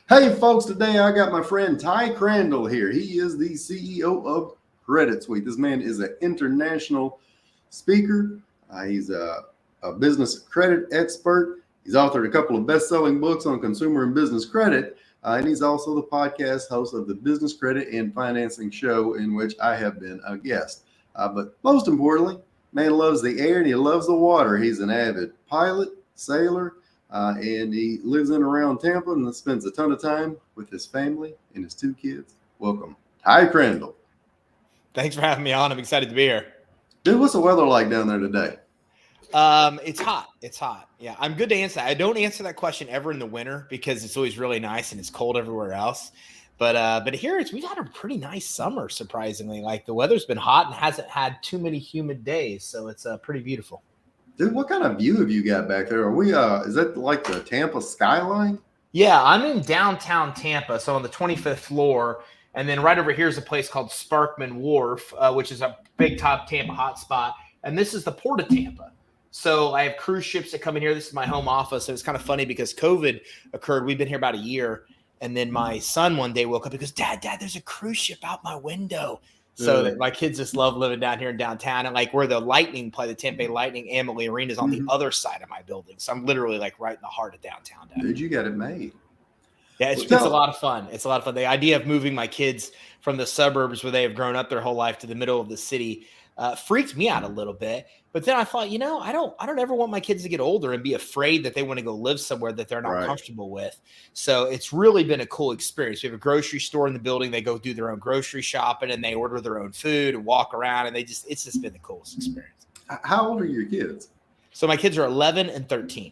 Hey, folks, today I got my friend Ty Crandall here. He is the CEO of Credit Suite. This man is an international speaker. He's a business credit expert. He's authored a couple of best-selling books on consumer and business credit. And he's also the podcast host of the Business Credit and Financing Show, in which I have been a guest. But most importantly, man loves the air and he loves the water. He's an avid pilot, sailor, and he lives in and around Tampa and spends a ton of time with his family and his two kids. Welcome, Ty Crandall. Thanks for having me on. I'm excited to be here. Dude, what's the weather like down there today? It's hot. It's hot. Yeah, I'm good to answer that. I don't answer that question ever in the winter because it's always really nice and it's cold everywhere else. But here we've had a pretty nice summer, surprisingly. Like the weather's been hot and hasn't had too many humid days, so it's pretty beautiful. Dude, what kind of view have you got back there? Are we is that like the Tampa skyline? Yeah, I'm in downtown Tampa, so on the 25th floor. And then right over here is a place called Sparkman Wharf, which is a big top Tampa hotspot. And this is the Port of Tampa. So I have cruise ships that come in here. This is my home office. And it's kind of funny because COVID occurred. We've been here about a year. And then my son one day woke up and goes, Dad, there's a cruise ship out my window. So that my kids just love living down here in downtown. And like where the Lightning play, the Tampa Bay Lightning, Amalie Arena is on the other side of my building. So I'm literally like right in the heart of downtown. Dude, you got it made. Yeah, it's a lot of fun. It's a lot of fun. The idea of moving my kids from the suburbs where they have grown up their whole life to the middle of the city freaked me out a little bit. But then I thought, I don't ever want my kids to get older and be afraid that they want to go live somewhere that they're not comfortable with. So it's really been a cool experience. We have a grocery store in the building. They go do their own grocery shopping and they order their own food and walk around. And it's just been the coolest experience. How old are your kids? So my kids are 11 and 13.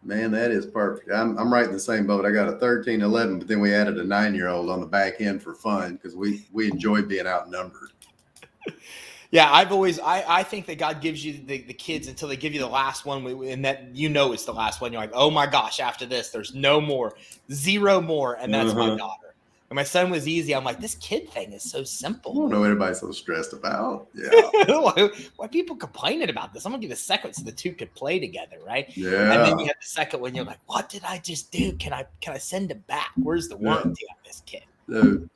Man, that is perfect. I'm right in the same boat. I got a 13, 11, but then we added a 9-year-old on the back end for fun because we enjoy being outnumbered. Yeah, I think that God gives you the kids until they give you the last one, and that it's the last one. You're like, oh my gosh, after this, there's no more, zero more, and that's my daughter. And my son was easy. I'm like, this kid thing is so simple. I don't know what everybody's so stressed about. Yeah. Why people complaining about this? I'm gonna give a second so the two could play together, right? Yeah. And then you have the second one. You're like, what did I just do? Can I send him back? Where's the warranty on this kid? Dude.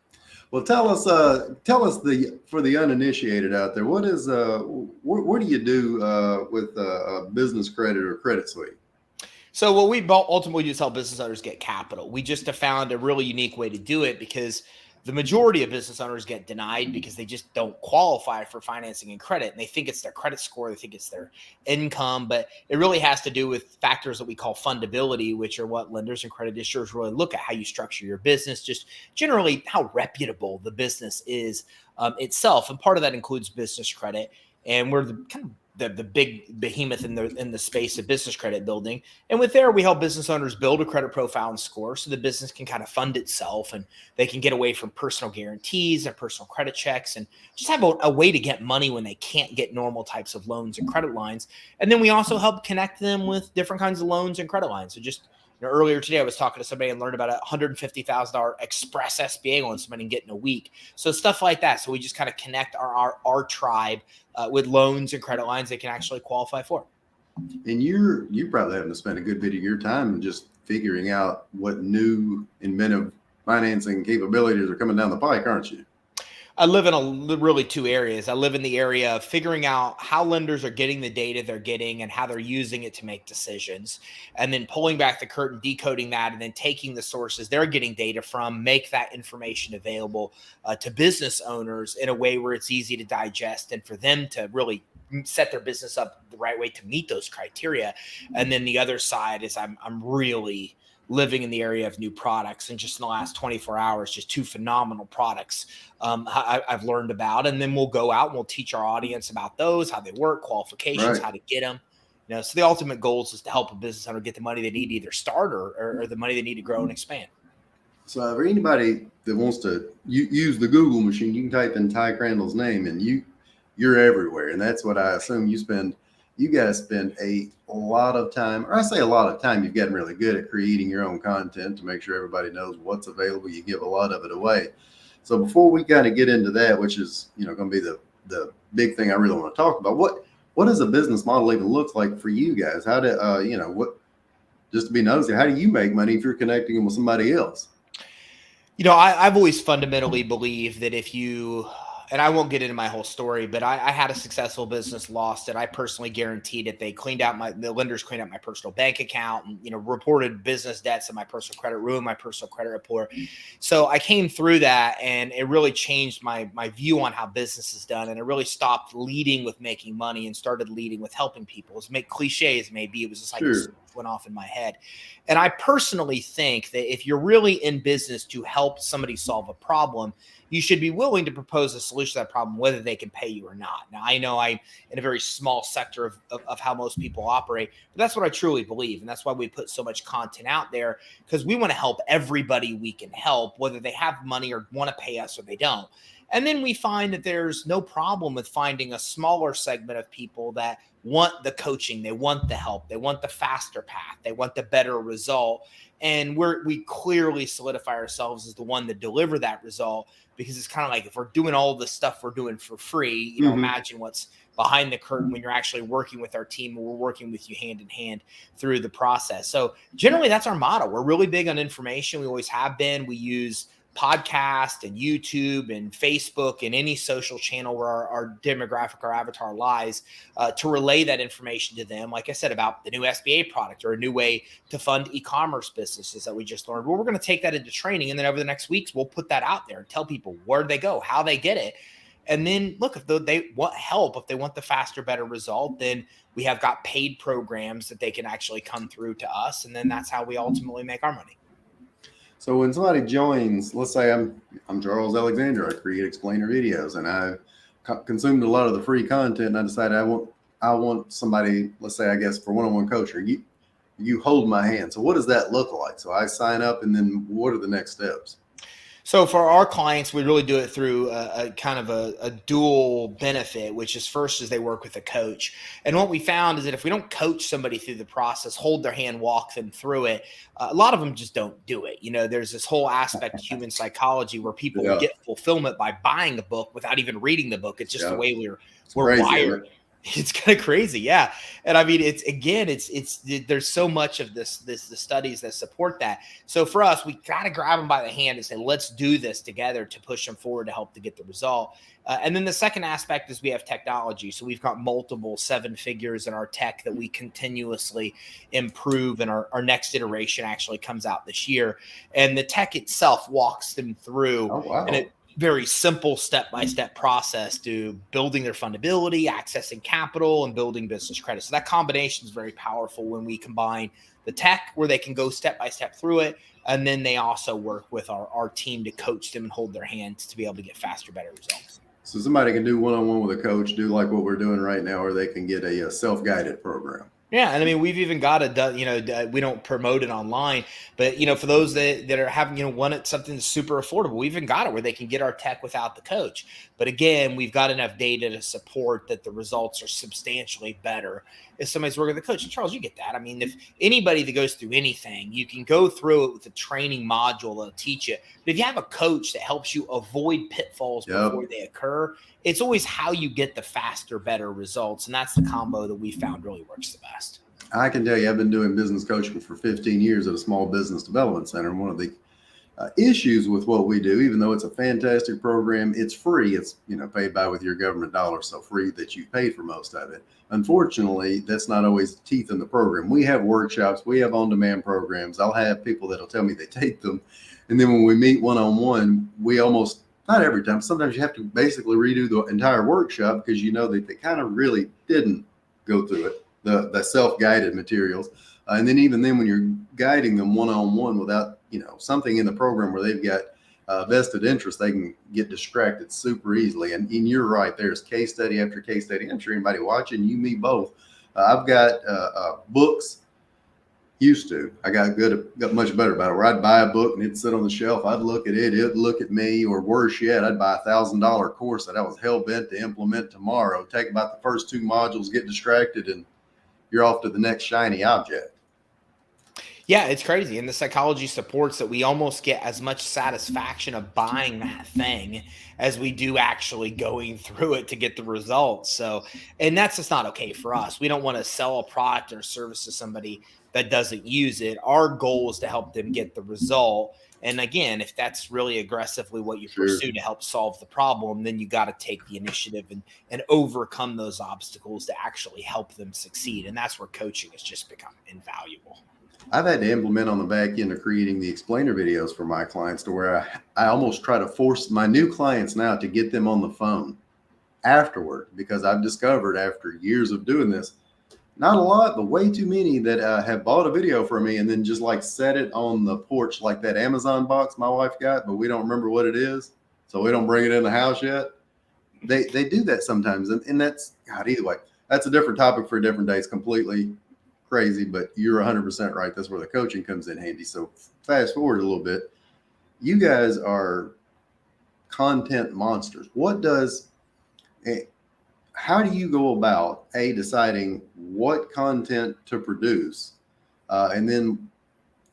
Well, tell us for the uninitiated out there, what is what do you do with business credit or Credit Suite? So what we ultimately do is help business owners get capital. We just have found a really unique way to do it because the majority of business owners get denied because they just don't qualify for financing and credit. And they think it's their credit score. They think it's their income, but it really has to do with factors that we call fundability, which are what lenders and credit issuers really look at, how you structure your business, just generally how reputable the business is itself. And part of that includes business credit. And we're the big behemoth in the space of business credit building. And with there, we help business owners build a credit profile and score so the business can kind of fund itself and they can get away from personal guarantees and personal credit checks and just have a way to get money when they can't get normal types of loans and credit lines. And then we also help connect them with different kinds of loans and credit lines. So just earlier today, I was talking to somebody and learned about a $150,000 express SBA loan somebody can get in a week. So stuff like that. So we just kind of connect our tribe with loans and credit lines they can actually qualify for. And you probably having to spend a good bit of your time just figuring out what new inventive financing capabilities are coming down the pike, aren't you? I live in really two areas. I live in the area of figuring out how lenders are getting the data they're getting and how they're using it to make decisions, and then pulling back the curtain, decoding that, and then taking the sources they're getting data from, make that information available to business owners in a way where it's easy to digest and for them to really set their business up the right way to meet those criteria. And then the other side is I'm really living in the area of new products, and just in the last 24 hours, just two phenomenal products I've learned about. And then we'll go out and we'll teach our audience about those, how they work, qualifications, how to get them. So the ultimate goal is to help a business owner get the money they need to either start or the money they need to grow and expand. So for anybody that wants to use the Google machine, you can type in Ty Crandall's name and you're everywhere. And that's what I assume you guys spend a lot of time, or I say a lot of time, you've gotten really good at creating your own content to make sure everybody knows what's available. You give a lot of it away. So before we kind of get into that, which is, going to be the big thing I really want to talk about, what does a business model even look like for you guys? How do, just to be nosy, how do you make money if you're connecting them with somebody else? I've always fundamentally believed that if you, and I won't get into my whole story, but I had a successful business, lost it. I personally guaranteed it. The lenders cleaned out my personal bank account and, reported business debts in my personal credit, ruined my personal credit report. So I came through that, and it really changed my view on how business is done. And it really stopped leading with making money and started leading with helping people. As cliche as maybe, it was just like a switch went off in my head. And I personally think that if you're really in business to help somebody solve a problem, you should be willing to propose a solution to that problem, whether they can pay you or not. Now, I know I'm in a very small sector of how most people operate, but that's what I truly believe. And that's why we put so much content out there, because we want to help everybody we can help, whether they have money or want to pay us or they don't. And then we find that there's no problem with finding a smaller segment of people that want the coaching, they want the help, they want the faster path, they want the better result. And we clearly solidify ourselves as the one to deliver that result, because it's kind of like, if we're doing all the stuff we're doing for free, imagine what's behind the curtain when you're actually working with our team, and we're working with you hand in hand through the process. So generally that's our motto. We're really big on information. We always have been. We use podcast and YouTube and Facebook and any social channel where our demographic, our avatar lies, to relay that information to them. Like I said, about the new SBA product or a new way to fund e-commerce businesses that we just learned. Well, we're going to take that into training. And then over the next weeks, we'll put that out there and tell people where they go, how they get it. And then look, if they want help, if they want the faster, better result, then we have got paid programs that they can actually come through to us. And then that's how we ultimately make our money. So when somebody joins, let's say I'm Charles Alexander, I create explainer videos, and I consumed a lot of the free content, and I decided I want somebody, let's say, I guess, for one-on-one coaching. You hold my hand. So what does that look like? So I sign up, and then what are the next steps? So for our clients, we really do it through a kind of a dual benefit, which is first is they work with a coach. And what we found is that if we don't coach somebody through the process, hold their hand, walk them through it, a lot of them just don't do it. There's this whole aspect of human psychology where people get fulfillment by buying a book without even reading the book. It's just the way we're crazy, wired. It's kind of crazy. Yeah. And I mean, there's so much of the studies that support that. So for us, we got to grab them by the hand and say, let's do this together to push them forward to help to get the result. And then the second aspect is we have technology. So we've got multiple 7 figures in our tech that we continuously improve. And our next iteration actually comes out this year. And the tech itself walks them through. Oh, wow. And it very simple step-by-step process to building their fundability, accessing capital, and building business credit. So that combination is very powerful when we combine the tech where they can go step-by-step through it. And then they also work with our team to coach them and hold their hands to be able to get faster, better results. So somebody can do one-on-one with a coach, do like what we're doing right now, or they can get a self-guided program. Yeah. And I mean, we've even got we don't promote it online, but, for those that are having, wanted something super affordable, we even got it where they can get our tech without the coach. But again, we've got enough data to support that the results are substantially better if somebody's working with a coach. And Charles, you get that. I mean, if anybody that goes through anything, you can go through it with a training module that'll teach you. But if you have a coach that helps you avoid pitfalls before they occur, it's always how you get the faster, better results. And that's the combo that we found really works the best. I can tell you, I've been doing business coaching for 15 years at a small business development center. And one of the issues with what we do, even though it's a fantastic program, it's free. It's, paid by with your government dollars, so free that you paid for most of it. Unfortunately, that's not always the teeth in the program. We have workshops, we have on-demand programs. I'll have people that'll tell me they take them. And then when we meet one-on-one, we almost, not every time, sometimes you have to basically redo the entire workshop because that they kind of really didn't go through it, the self-guided materials. And then even then, when you're guiding them one-on-one without, something in the program where they've got vested interest, they can get distracted super easily. And you're right, there's case study after case study. I'm sure anybody watching, you, me, both. I've got books. Used to. I got much better about it, where I'd buy a book and it'd sit on the shelf. I'd look at it, it'd look at me, or worse yet, I'd buy a $1,000 course that I was hell bent to implement tomorrow. Take about the first 2 modules, get distracted, and you're off to the next shiny object. Yeah, it's crazy. And the psychology supports that we almost get as much satisfaction of buying that thing as we do actually going through it to get the results. So, and that's just not okay for us. We don't want to sell a product or service to somebody that doesn't use it. Our goal is to help them get the result. And again, if that's really aggressively what you Sure. pursue to help solve the problem, then you got to take the initiative and overcome those obstacles to actually help them succeed. And that's where coaching has just become invaluable. I've had to implement on the back end of creating the explainer videos for my clients to where I almost try to force my new clients now to get them on the phone afterward, because I've discovered after years of doing this, not a lot, but way too many that have bought a video from me and then just like set it on the porch like that Amazon box my wife got, but we don't remember what it is, so we don't bring it in the house yet. They do that sometimes, and that's, God, either way, that's a different topic for a different day. It's completely crazy, but you're 100% right. That's where the coaching comes in handy. So fast forward a little bit. You guys are content monsters. How do you go about deciding what content to produce? And then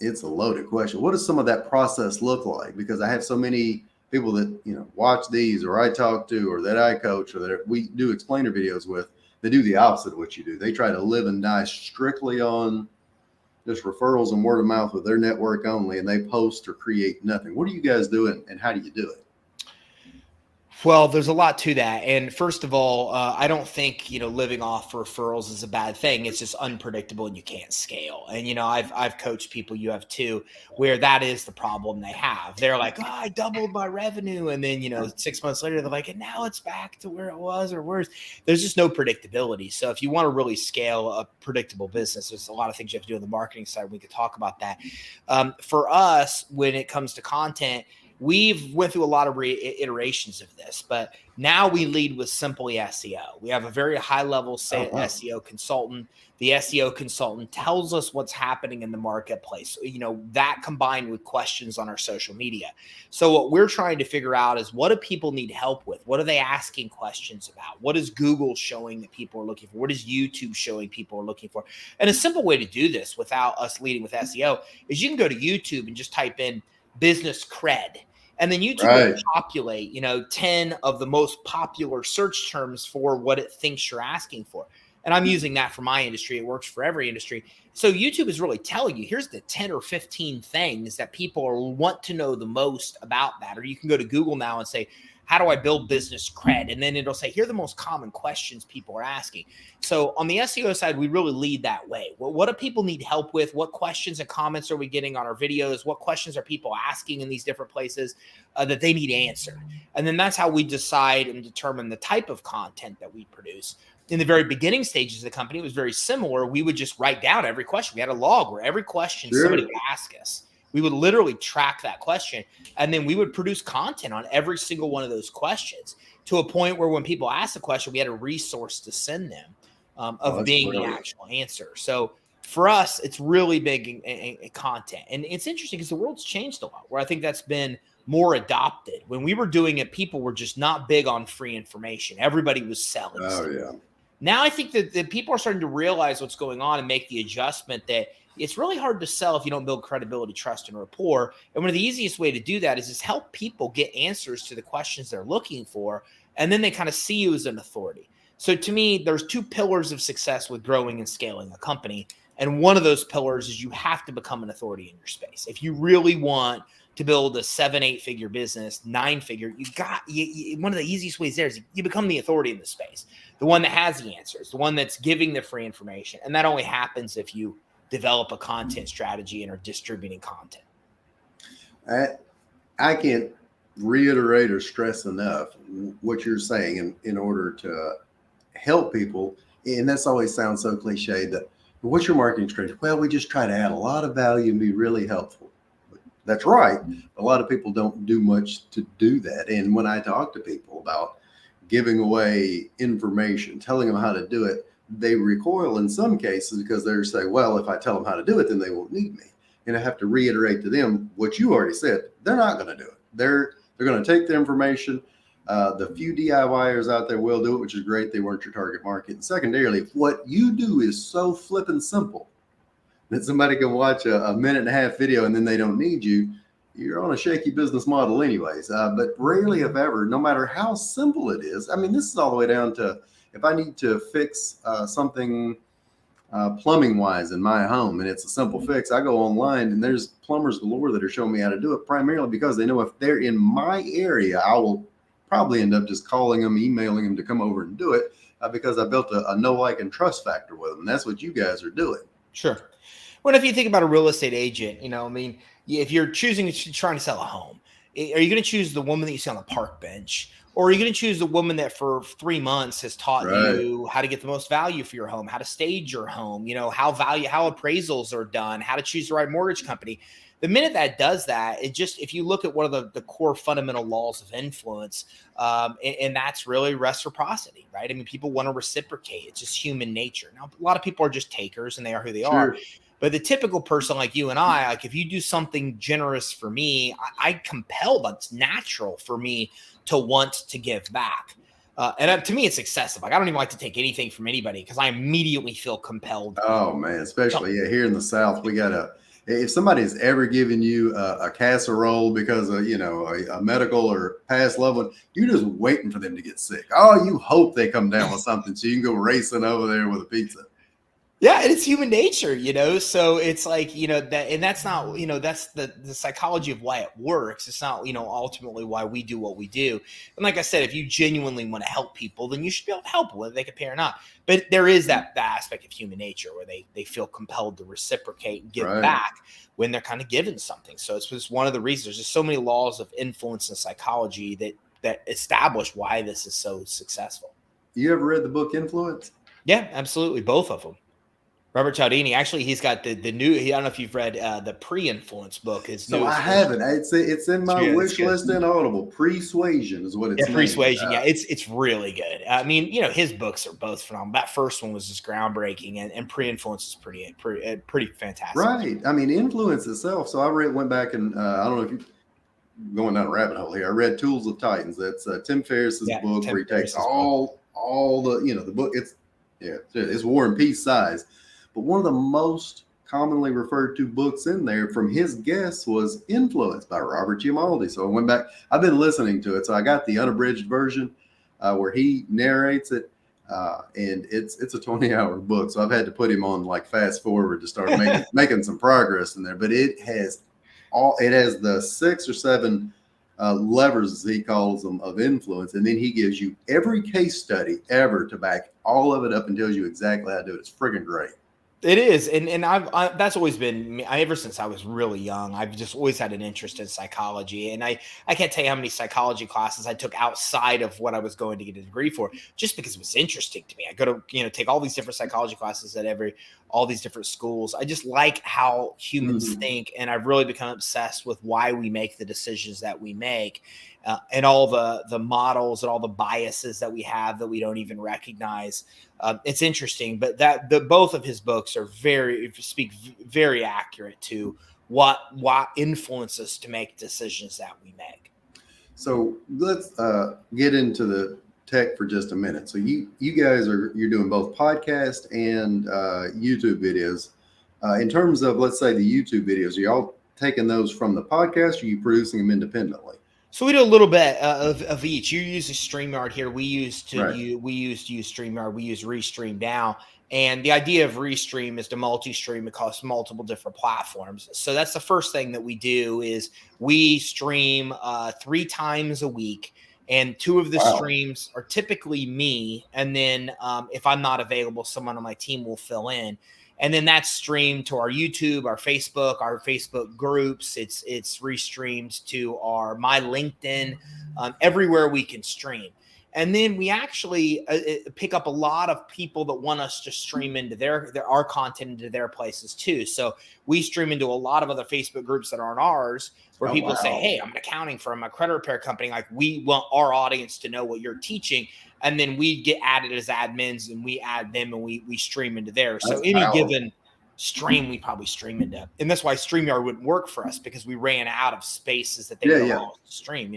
it's a loaded question. What does some of that process look like? Because I have so many people that, watch these, or I talk to, or that I coach, or that we do explainer videos with. They do the opposite of what you do. They try to live and die strictly on just referrals and word of mouth with their network only, and they post or create nothing. What do you guys do, and how do you do it? Well, there's a lot to that. And first of all, I don't think, living off referrals is a bad thing. It's just unpredictable and you can't scale. And, I've coached people, you have too, where that is the problem they have. They're like, oh, I doubled my revenue. And then, 6 months later, they're like, and now it's back to where it was or worse. There's just no predictability. So if you want to really scale a predictable business, there's a lot of things you have to do on the marketing side. We could talk about that. For us, when it comes to content, we've went through a lot of iterations of this, but now we lead with simply SEO. We have a very high level SEO consultant. The SEO consultant tells us what's happening in the marketplace. That combined with questions on our social media. So what we're trying to figure out is, what do people need help with? What are they asking questions about? What is Google showing that people are looking for? What is YouTube showing people are looking for? And a simple way to do this without us leading with SEO is you can go to YouTube and just type in business cred. And then YouTube will populate, 10 of the most popular search terms for what it thinks you're asking for. And I'm using that for my industry. It works for every industry. So YouTube is really telling you, here's the 10 or 15 things that people want to know the most about that. Or you can go to Google now and say, how do I build business cred? And then it'll say, here are the most common questions people are asking. So on the SEO side, we really lead that way. Well, what do people need help with? What questions and comments are we getting on our videos? What questions are people asking in these different places that they need answered? And then that's how we decide and determine the type of content that we produce. In the very beginning stages of the company, it was very similar. We would just write down every question. We had a log where every question somebody would ask us, we would literally track that question, and then we would produce content on every single one of those questions, to a point where when people ask a question, we had a resource to send them being the actual answer. So for us, it's really big in content. And it's interesting because the world's changed a lot, where I think that's been more adopted. When we were doing it, people were just not big on free information. Everybody was selling stuff. Yeah. Now I think that people are starting to realize what's going on and make the adjustment that it's really hard to sell if you don't build credibility, trust, and rapport. And one of the easiest way to do that is just help people get answers to the questions they're looking for, and then they kind of see you as an authority. So to me, there's two pillars of success with growing and scaling a company. And one of those pillars is you have to become an authority in your space. If you really want to build a 7-8 figure business, 9-figure, one of the easiest ways there is you become the authority in the space, the one that has the answers, the one that's giving the free information. And that only happens if you develop a content strategy and are distributing content. I can't reiterate or stress enough what you're saying in order to help people. And that's always sounds so cliche, that what's your marketing strategy? Well, we just try to add a lot of value and be really helpful. That's right. A lot of people don't do much to do that. And when I talk to people about giving away information, telling them how to do it, they recoil in some cases because they're saying, well, if I tell them how to do it, then they won't need me. And I have to reiterate to them what you already said. They're not going to do it. They're going to take the information. The few DIYers out there will do it, which is great. They weren't your target market. And secondarily, if what you do is so flippin' simple that somebody can watch a 1.5-minute video and then they don't need you, you're on a shaky business model anyways. But rarely, if ever, no matter how simple it is, I mean, this is all the way down to, if I need to fix something plumbing wise in my home, and it's a simple fix. I go online and there's plumbers galore that are showing me how to do it, primarily because they know if they're in my area, I will probably end up just calling them, emailing them to come over and do it, because I built a know, like, and trust factor with them. And that's what you guys are doing. Sure. Well, if you think about a real estate agent, I mean, if you're trying to sell a home, are you going to choose the woman that you see on the park bench? Or are you going to choose the woman that for 3 months has taught Right. you how to get the most value for your home, how to stage your home, how appraisals are done, how to choose the right mortgage company? The minute that does that, if you look at one of the core fundamental laws of influence, and that's really reciprocity, right? I mean, people want to reciprocate. It's just human nature. Now, a lot of people are just takers and they are who they are. Sure. But the typical person like you and I, like if you do something generous for me, I compel, that's natural for me to want to give back. And to me, it's excessive. Like I don't even like to take anything from anybody because I immediately feel compelled. Oh man, especially here in the South, we gotta. If somebody's ever given you a casserole because of a medical or past loved one, you're just waiting for them to get sick. Oh, you hope they come down with something so you can go racing over there with a pizza. Yeah, and it's human nature, so it's like, that, and that's not, that's the psychology of why it works. It's not, ultimately why we do what we do. And like I said, if you genuinely want to help people, then you should be able to help them, whether they can pay or not. But there is that aspect of human nature where they feel compelled to reciprocate and give back when they're kind of given something. So it's just one of the reasons. There's just so many laws of influence and psychology that establish why this is so successful. You ever read the book Influence? Yeah, absolutely. Both of them. Robert Cialdini, actually, he's got the new. I don't know if you've read the Pre-Influence book. I haven't. It's in my wish list in Audible. Persuasion is what it's named. Persuasion. Yeah, it's really good. I mean, his books are both phenomenal. That first one was just groundbreaking, and Pre-Influence is pretty fantastic. Right. I mean, Influence itself. So I went back and I don't know if you going down a rabbit hole here. I read Tools of Titans. That's Tim Ferriss's book where he takes all the the book. It's War and Peace size. But one of the most commonly referred to books in there from his guests was Influence by Robert Cialdini. So I went back. I've been listening to it. So I got the unabridged version where he narrates it. And it's a 20-hour book. So I've had to put him on like fast forward to start making some progress in there. But it has the 6 or 7 levers, as he calls them, of influence. And then he gives you every case study ever to back all of it up and tells you exactly how to do it. It's friggin' great. It is, and I've that's always been me. Ever since I was really young, I've just always had an interest in psychology, and I can't tell you how many psychology classes I took outside of what I was going to get a degree for, just because it was interesting to me. I go to take all these different psychology classes at all these different schools. I just like how humans think, and I've really become obsessed with why we make the decisions that we make, and all the models and all the biases that we have that we don't even recognize. It's interesting, but both of his books are speak very accurate to what influences us to make decisions that we make. So let's get into the tech for just a minute. So you guys you're doing both podcast and YouTube videos. In terms of, let's say, the YouTube videos, are y'all taking those from the podcast, or are you producing them independently? So we do a little bit of each. You use a StreamYard here. We used to use StreamYard. We use Restream now. And the idea of Restream is to multi-stream across multiple different platforms. So that's the first thing that we do is we stream 3 times a week. And 2 of the streams are typically me. And then if I'm not available, someone on my team will fill in. And then that's streamed to our YouTube, our Facebook groups. It's restreamed to my LinkedIn, everywhere we can stream. And then we actually pick up a lot of people that want us to stream into our content into their places too. So we stream into a lot of other Facebook groups that aren't ours, where people say, "Hey, I'm an accounting firm, a credit repair company. Like, we want our audience to know what you're teaching." And then we get added as admins, and we add them, and we stream into there. So any given stream, we probably stream into, and that's why StreamYard wouldn't work for us, because we ran out of spaces that they would allow us to stream.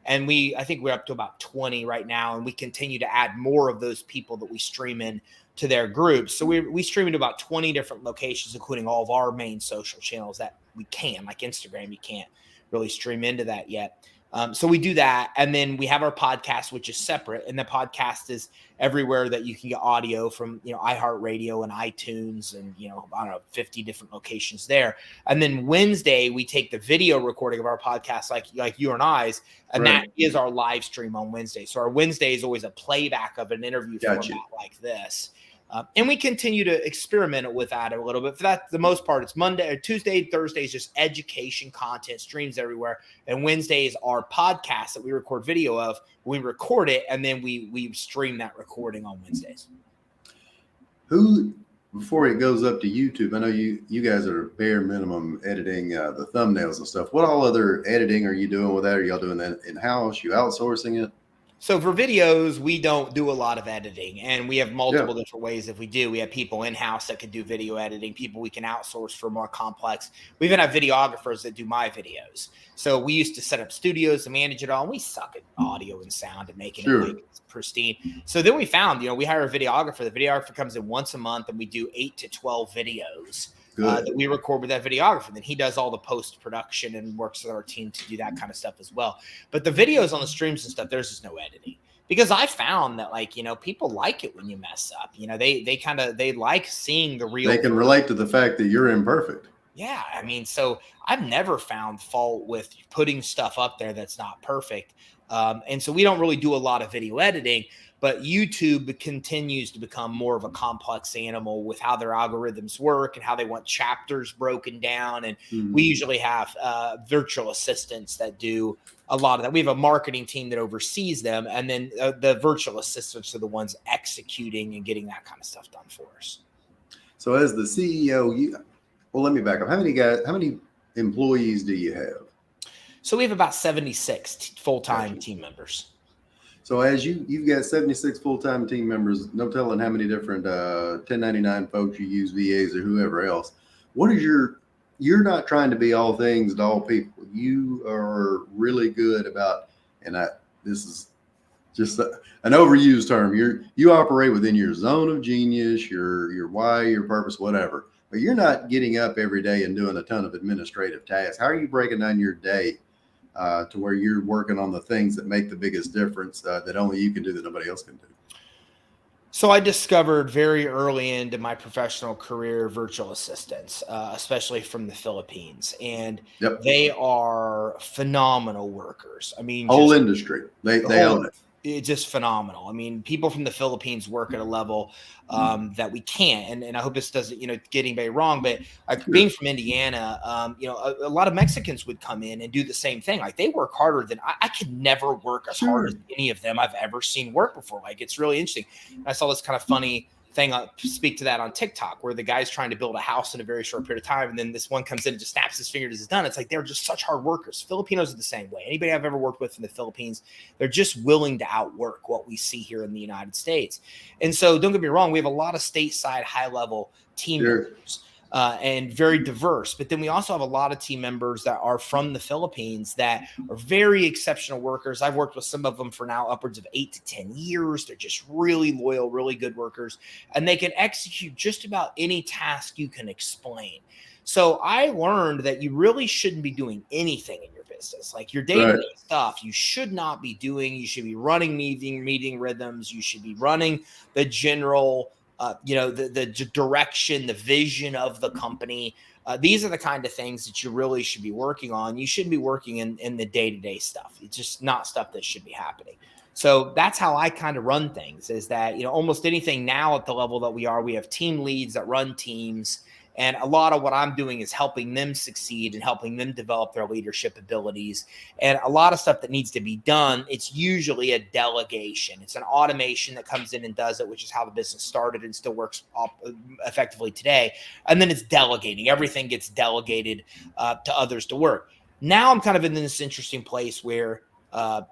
And I think we're up to about 20 right now, and we continue to add more of those people that we stream in to their groups. So we stream into about 20 different locations, including all of our main social channels that we can, like Instagram. You can't really stream into that yet. So we do that. And then we have our podcast, which is separate. And the podcast is everywhere that you can get audio from, iHeartRadio and iTunes and, I don't know, 50 different locations there. And then Wednesday, we take the video recording of our podcast, like you and I's, and that is our live stream on Wednesday. So our Wednesday is always a playback of an interview format like this. And we continue to experiment with that a little bit. For that, the most part, it's Monday or Tuesday, Thursday is just education content, streams everywhere. And Wednesday is our podcast that we record video of. We record it, and then we stream that recording on Wednesdays. Before it goes up to YouTube, I know you guys are bare minimum editing the thumbnails and stuff. What all other editing are you doing with that? Are y'all doing that in-house? You outsourcing it? So for videos, we don't do a lot of editing, and we have multiple different ways. If we do, we have people in-house that can do video editing, people we can outsource for more complex. We even have videographers that do my videos. So we used to set up studios to manage it all, and we suck at audio and sound and making it pristine. So then we found, we hire a videographer. The videographer comes in once a month, and we do 8 to 12 videos. That we record with that videographer. Then he does all the post-production and works with our team to do that kind of stuff as well. But the videos on the streams and stuff, there's just no editing. Because I found that, people like it when you mess up. They like seeing the real. They can relate to the fact that you're imperfect. Yeah. So I've never found fault with putting stuff up there that's not perfect. And so we don't really do a lot of video editing. But YouTube continues to become more of a complex animal with how their algorithms work and how they want chapters broken down. And we usually have virtual assistants that do a lot of that. We have a marketing team that oversees them. And then the virtual assistants are the ones executing and getting that kind of stuff done for us. So as the CEO, let me back up. How many employees do you have? So we have about 76 full-time team members. So as you've got 76 full-time team members, no telling how many different 1099 folks you use, VAs or whoever else. You're not trying to be all things to all people. You are really good about, this is just an overused term. You operate within your zone of genius, your why, your purpose, whatever. But you're not getting up every day and doing a ton of administrative tasks. How are you breaking down your day to where you're working on the things that make the biggest difference that only you can do that nobody else can do? So I discovered very early into my professional career virtual assistants, especially from the Philippines, and they are phenomenal workers. Whole industry, they own it. It's just phenomenal. People from the Philippines work at a level that we can't. And I hope this doesn't, get anybody wrong, but being from Indiana, a lot of Mexicans would come in and do the same thing. They work harder than I could never work as hard as any of them I've ever seen work before. It's really interesting. And I saw this kind of funny thing speak to that on TikTok, where the guy's trying to build a house in a very short period of time, and then this one comes in and just snaps his fingers, is done. It's they're just such hard workers. Filipinos are the same way. Anybody I've ever worked with in the Philippines, they're just willing to outwork what we see here in the United States. And so don't get me wrong, we have a lot of stateside high-level team members. And very diverse. But then we also have a lot of team members that are from the Philippines that are very exceptional workers. I've worked with some of them for now upwards of 8 to 10 years. They're just really loyal, really good workers, and they can execute just about any task you can explain. So I learned that you really shouldn't be doing anything in your business. Your day-to-day stuff, you should not be doing. You should be running meeting rhythms. You should be running the general the direction, the vision of the company. These are the kind of things that you really should be working on. You shouldn't be working in the day-to-day stuff. It's just not stuff that should be happening. So that's how I kind of run things, is that, almost anything now at the level that we have team leads that run teams. And a lot of what I'm doing is helping them succeed and helping them develop their leadership abilities. And a lot of stuff that needs to be done, it's usually a delegation. It's an automation that comes in and does it, which is how the business started and still works effectively today. And then it's delegating. Everything gets delegated to others to work. Now I'm kind of in this interesting place where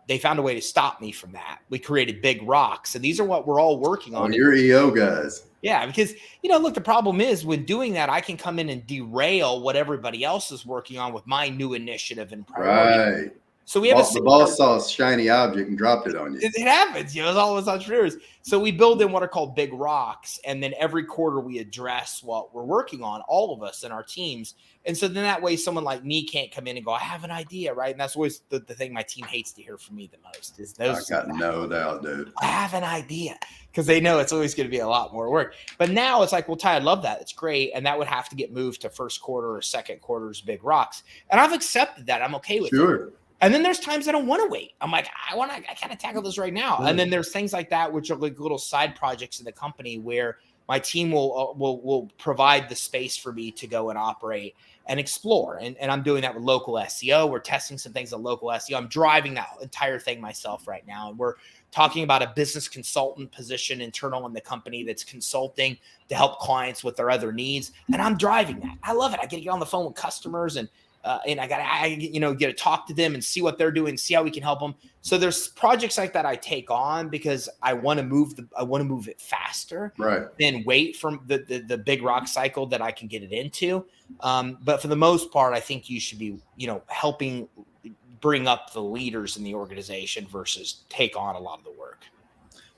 they found a way to stop me from that. We created big rocks, and these are what we're all working on. Your EO guys. Yeah, because, look, the problem is when doing that, I can come in and derail what everybody else is working on with my new initiative and priority. Right. So we have a The boss saw a shiny object and dropped it on you. It happens, it's all of us entrepreneurs. So we build in what are called big rocks, and then every quarter we address what we're working on, all of us and our teams. And so then that way someone like me can't come in and go, I have an idea, right? And that's always the thing my team hates to hear from me the most is those. I got no doubt, dude. I have an idea, because they know it's always going to be a lot more work. But now it's like, well, Ty, I love that. It's great. And that would have to get moved to first quarter or second quarter's big rocks. And I've accepted that. I'm okay with it. And then there's times I don't want to wait. I'm like, I kind of tackle this right now. And then there's things like that, which are like little side projects in the company where my team will provide the space for me to go and operate and explore. And I'm doing that with local SEO. We're testing some things on local SEO. I'm driving that entire thing myself right now. And we're talking about a business consultant position internal in the company that's consulting to help clients with their other needs. And I'm driving that. I love it. I get to get on the phone with customers and I get to talk to them and see what they're doing, see how we can help them. So there's projects like that I take on because I want to move it faster, right? Than wait for the big rock cycle that I can get it into. But for the most part, I think you should be, helping bring up the leaders in the organization versus take on a lot of the work.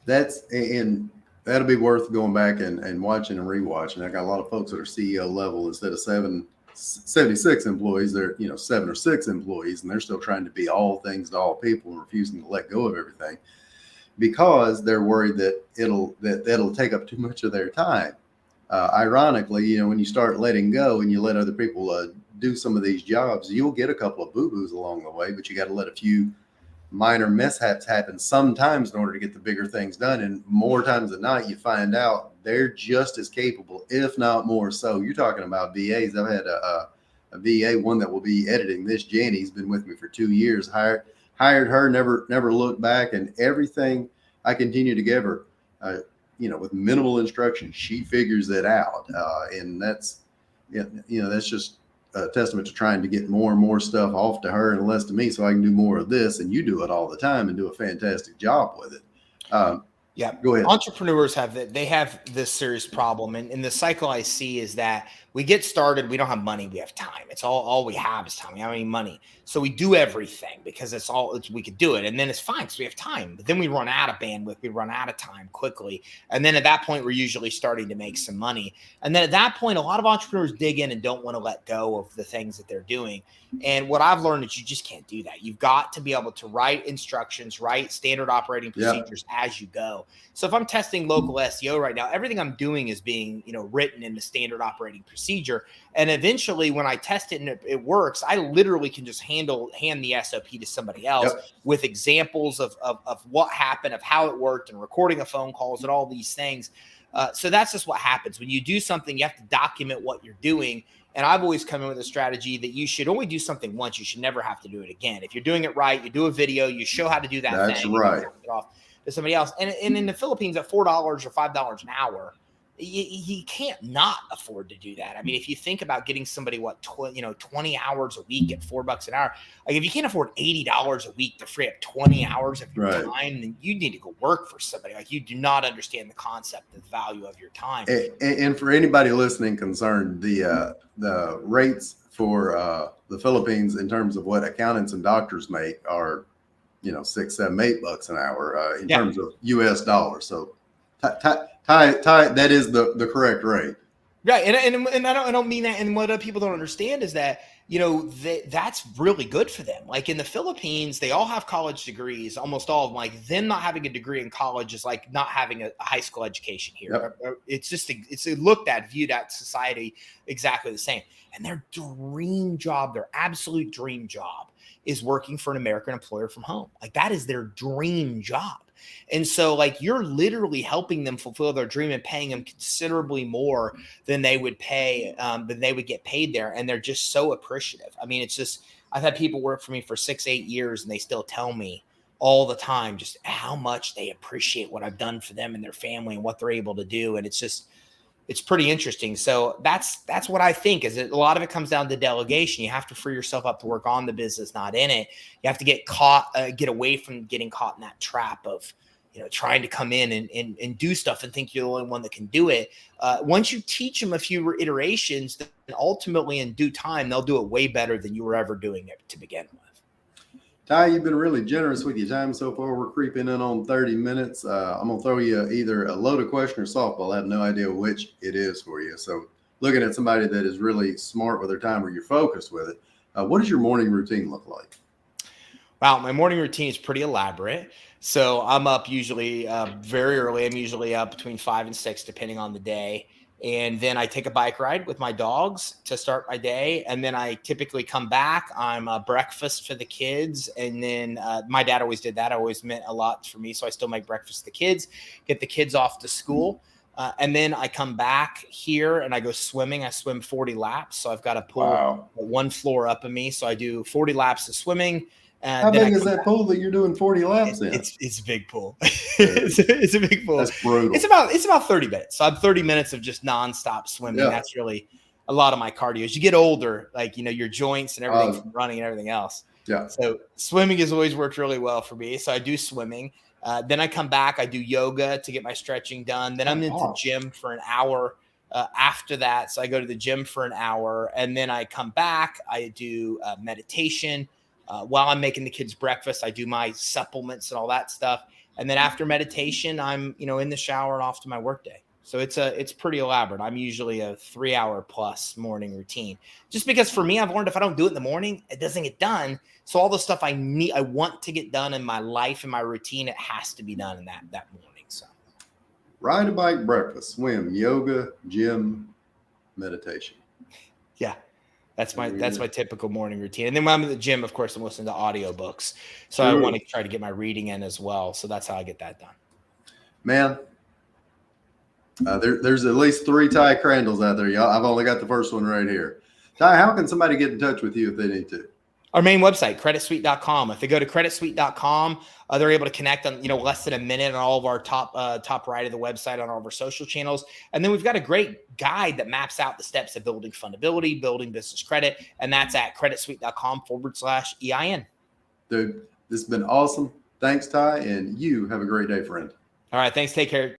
That'll be worth going back and watching and rewatching. I got a lot of folks that are CEO level instead of 76 employees, they're 7 or 6 employees, and they're still trying to be all things to all people and refusing to let go of everything because they're worried that that'll take up too much of their time. Ironically, when you start letting go and you let other people do some of these jobs, you'll get a couple of boo-boos along the way, but you got to let a few minor mishaps happen sometimes in order to get the bigger things done. And more times than not, you find out they're just as capable, if not more so. You're talking about VAs. I've had a VA, one that will be editing this, Jenny. He's been with me for 2 years. Hired her, never looked back, and everything I continue to give her, with minimal instruction, she figures it out, and that's just a testament to trying to get more and more stuff off to her and less to me, so I can do more of this. And you do it all the time and do a fantastic job with it. Yeah. Go ahead. Entrepreneurs have this serious problem. And the cycle I see is that we get started. We don't have money. We have time. It's all we have is time. We don't have any money. So we do everything because we could do it. And then it's fine because we have time. But then we run out of bandwidth. We run out of time quickly. And then at that point, we're usually starting to make some money. And then at that point, a lot of entrepreneurs dig in and don't want to let go of the things that they're doing. And what I've learned is you just can't do that. You've got to be able to write instructions, write standard operating procedures as you go. So if I'm testing local SEO right now, everything I'm doing is being, written in the standard operating procedure. And eventually when I test it and it works, I literally can just hand the SOP to somebody else with examples of what happened, of how it worked, and recording of phone calls and all these things. So that's just what happens. When you do something, you have to document what you're doing. And I've always come in with a strategy that you should only do something once. You should never have to do it again. If you're doing it right, you do a video, you show how to do that That's thing. right. You it off to somebody else. And in the Philippines at $4 or $5 an hour, you can't not afford to do that. I mean, if you think about getting somebody 20 hours a week at $4 an hour, like if you can't afford $80 a week to free up 20 hours of your time, then you need to go work for somebody. Like, you do not understand the concept, the value of your time. And for anybody listening concerned, the rates for the Philippines in terms of what accountants and doctors make are, $6, $7, $8 an hour in terms of US dollars. So Ty, that is the correct rate. Right. And I don't mean that. And what other people don't understand is that, that's really good for them. Like in the Philippines, they all have college degrees, almost all of them. Like, them not having a degree in college is like not having a high school education here. Yep. It's just, it's viewed at society exactly the same. And their dream job, their absolute dream job, is working for an American employer from home. Like, that is their dream job. And so, like, you're literally helping them fulfill their dream and paying them considerably more than they would get paid there. And they're just so appreciative. I mean, it's just, I've had people work for me for 6-8 years and they still tell me all the time just how much they appreciate what I've done for them and their family and what they're able to do. And it's pretty interesting. So that's what I think is that a lot of it comes down to delegation. You have to free yourself up to work on the business, not in it. You have to get away from getting caught in that trap of, trying to come in and do stuff and think you're the only one that can do it. Once you teach them a few iterations, then ultimately in due time, they'll do it way better than you were ever doing it to begin with. Ty, you've been really generous with your time so far. We're creeping in on 30 minutes. I'm going to throw you either a loaded question or softball. I have no idea which it is for you. So looking at somebody that is really smart with their time or you're focused with it, what does your morning routine look like? Wow, my morning routine is pretty elaborate. So I'm up usually very early. I'm usually up between 5 and 6, depending on the day. And then I take a bike ride with my dogs to start my day. And then I typically come back. I'm breakfast for the kids. And then my dad always did that. It always meant a lot for me. So I still make breakfast for the kids, get the kids off to school. And then I come back here and I go swimming. I swim 40 laps. So I've got a pool one floor up of me. So I do 40 laps of swimming. How big is that pool that you're doing 40 laps in? It's a big pool. it's a big pool. That's brutal. It's about 30 minutes. So I'm 30 minutes of just nonstop swimming. Yeah. That's really a lot of my cardio. As you get older, like, your joints and everything from running and everything else. Yeah. So swimming has always worked really well for me. So I do swimming. Then I come back. I do yoga to get my stretching done. Then I'm into the gym for an hour after that. So I go to the gym for an hour. And then I come back. I do meditation. While I'm making the kids breakfast, I do my supplements and all that stuff. And then after meditation, I'm, in the shower and off to my workday. So it's pretty elaborate. I'm usually a 3-hour plus morning routine, just because for me, I've learned if I don't do it in the morning, it doesn't get done. So all the stuff I want to get done in my life and my routine, it has to be done in that morning. So ride a bike, breakfast, swim, yoga, gym, meditation. Yeah. That's my typical morning routine. And then when I'm at the gym, of course, I'm listening to audiobooks. So I want to try to get my reading in as well. So that's how I get that done. Man, there's at least 3 Ty Crandalls out there. Y'all, I've only got the first one right here. Ty, how can somebody get in touch with you if they need to? Our main website, creditsuite.com. If they go to creditsuite.com, they're able to connect on, less than a minute on all of our top right of the website on all of our social channels. And then we've got a great guide that maps out the steps of building fundability, building business credit. And that's at creditsuite.com/EIN. Dude, this has been awesome. Thanks, Ty. And you have a great day, friend. All right. Thanks. Take care.